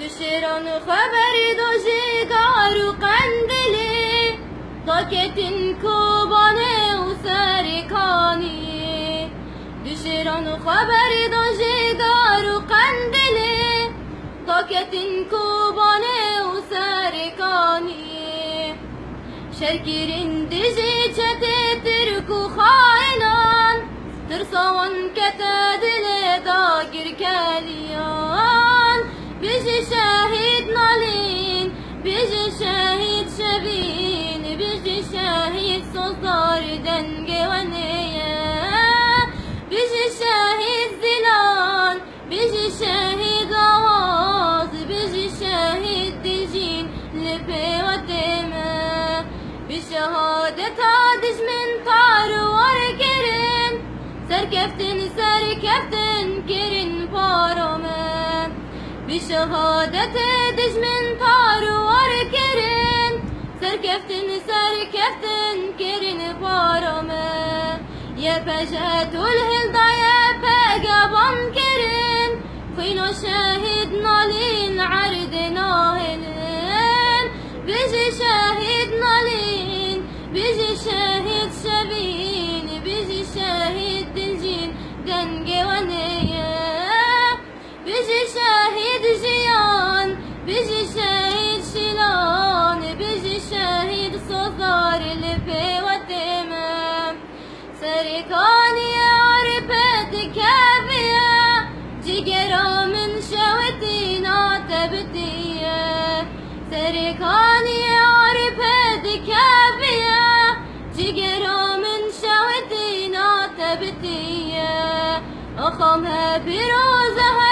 دشيران خبري دوشي قارو قندلي ضاكتن كوباني وساركاني دشيران خبري دوشي قارو قندلي ضاكتن كوباني وساركاني شركيرين دجي چتي تركو خاينان ترسوان كتادلي داقر كاليان بيجي شاهد نالين بيجي شاهد شبين بيجي شاهد صدار دنجي ونيا بيجي شاهد زلان بيجي شاهد آواز بيجي شاهد دجين لبي ودمه بشهادة دج من طار وركرن سركفتن كرن بارمه بشهادة دج من طار وركرن سركفتن كرن بارمه يا بجات الهلدا يا بقى بنكرن فينا شاهد نالين عرضنا هلن بيجي شاهد نالين بيجي شاهد شبين بيجي شاهد دنجين دنجي ونيا بيجي شاهد جيان بيجي شاهد شيلان بيجي شاهد صدار لبي ودمه سركاني عرفت كافية جيجرا من شوتي نعتبتية سركاني عرفت كافية جيجرا من شوتي نعتبتية أخامها بروزها